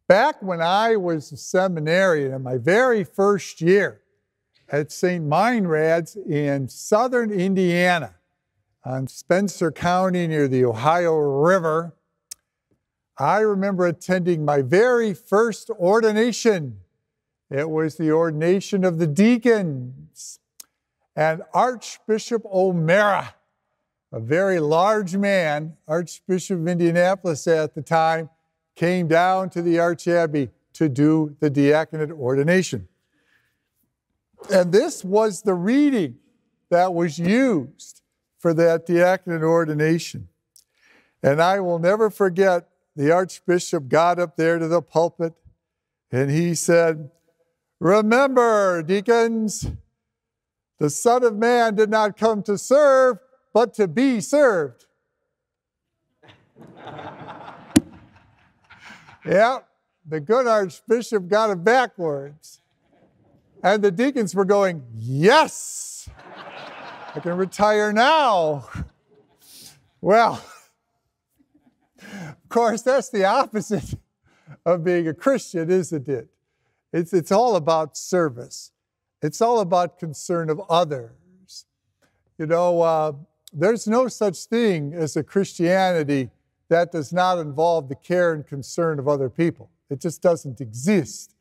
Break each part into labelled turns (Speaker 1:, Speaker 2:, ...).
Speaker 1: Back when I was a seminarian in my very first year at St. Meinrad's in southern Indiana, on Spencer County near the Ohio River, I remember attending my very first ordination. It was the ordination of the deacons. And Archbishop O'Mara, a very large man, Archbishop of Indianapolis at the time, came down to the Archabbey to do the diaconate ordination. And this was the reading that was used for that diaconate ordination. And I will never forget, the Archbishop got up there to the pulpit and he said, "Remember, deacons, the Son of Man did not come to serve, but to be served." Yeah, the good Archbishop got it backwards. And the deacons were going, "Yes, I can retire now." Well, of course, that's the opposite of being a Christian, isn't it? It's all about service. It's all about concern of others. You know, there's no such thing as a Christianity that does not involve the care and concern of other people. It just doesn't exist.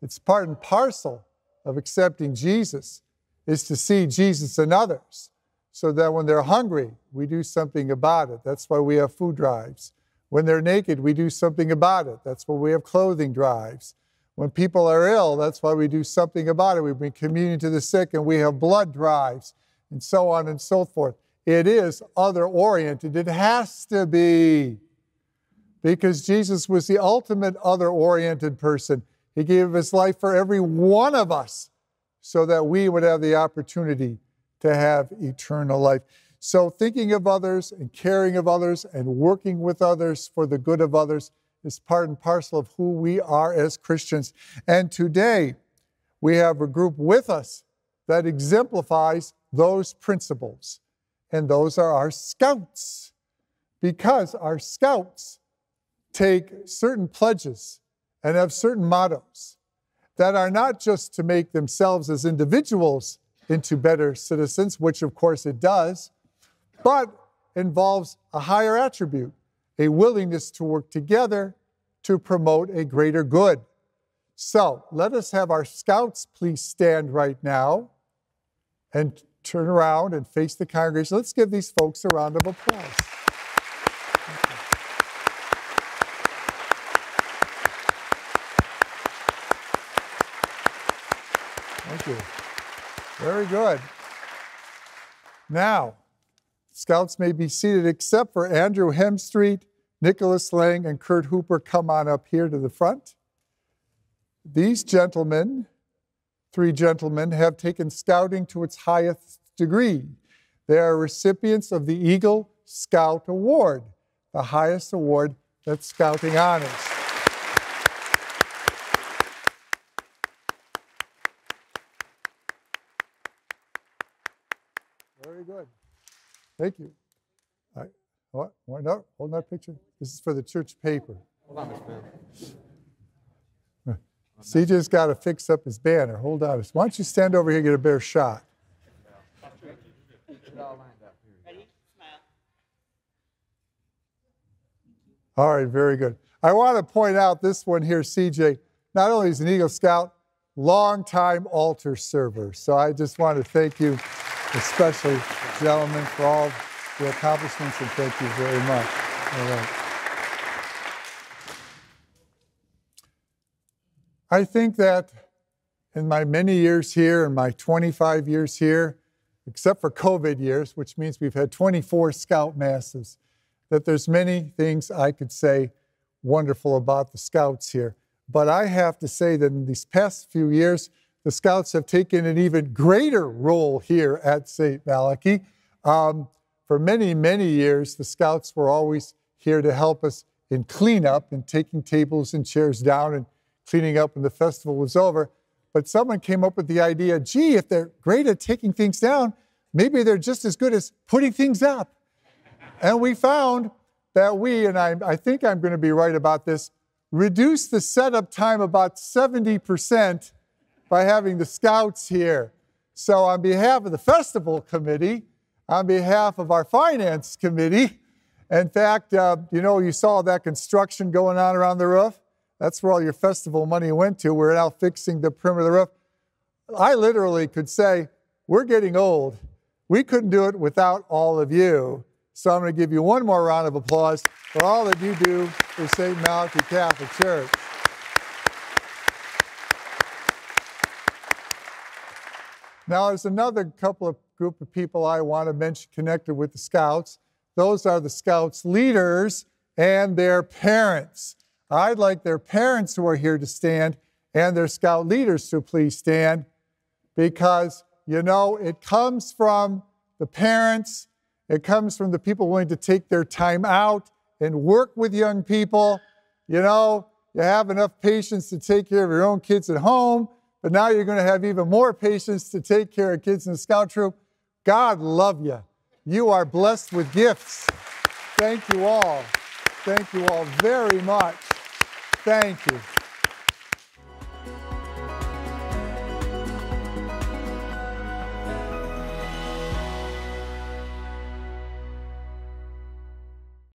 Speaker 1: It's part and parcel of accepting Jesus, is to see Jesus in others, so that when they're hungry, we do something about it. That's why we have food drives. When they're naked, we do something about it. That's why we have clothing drives. When people are ill, that's why we do something about it. We bring communion to the sick, and we have blood drives, and so on and so forth. It is other-oriented. It has to be, because Jesus was the ultimate other-oriented person. He gave his life for every one of us so that we would have the opportunity to have eternal life. So thinking of others and caring of others and working with others for the good of others is part and parcel of who we are as Christians. And today, we have a group with us that exemplifies those principles. And those are our scouts, because our scouts take certain pledges and have certain mottos that are not just to make themselves as individuals into better citizens, which of course it does, but involves a higher attribute, a willingness to work together to promote a greater good. So let us have our scouts please stand right now and turn around and face the congregation. Let's give these folks a round of applause. Thank you. Very good. Now, scouts may be seated except for Andrew Hemstreet, Nicholas Lang, and Kurt Hooper. Come on up here to the front. These gentlemen, three gentlemen, have taken scouting to its highest degree. They are recipients of the Eagle Scout Award, the highest award that scouting honors. Very good. Thank you. What? No, hold that picture. This is for the church paper. Hold on, Mr. Man. CJ's got to fix up his banner. Hold on. Why don't you stand over here and get a better shot? All right, very good. I want to point out this one here, CJ. Not only is an Eagle Scout, longtime altar server. So I just want to thank you, especially, gentlemen, for all the accomplishments, and thank you very much. All right. I think that in my many years here, in my 25 years here, except for COVID years, which means we've had 24 Scout Masses, that there's many things I could say wonderful about the Scouts here. But I have to say that in these past few years, the Scouts have taken an even greater role here at St. Malachy. For many, many years, the Scouts were always here to help us in cleanup and taking tables and chairs down and cleaning up when the festival was over. But someone came up with the idea, gee, if they're great at taking things down, maybe they're just as good as putting things up. And we found that and I think I'm going to be right about this, reduced the setup time about 70% by having the scouts here. So on behalf of the festival committee, on behalf of our finance committee, in fact, you saw that construction going on around the roof. That's where all your festival money went to. We're now fixing the perimeter of the roof. I literally could say, we're getting old. We couldn't do it without all of you. So I'm going to give you one more round of applause for all that you do for St. Malachy Catholic Church. Now, there's another group of people I want to mention connected with the Scouts. Those are the Scouts leaders and their parents. I'd like their parents who are here to stand and their Scout leaders to please stand, because, it comes from the parents, it comes from the people willing to take their time out and work with young people. You have enough patience to take care of your own kids at home, but now you're going to have even more patience to take care of kids in the Scout troop. God love you. You are blessed with gifts. Thank you all. Thank you all very much. Thank you.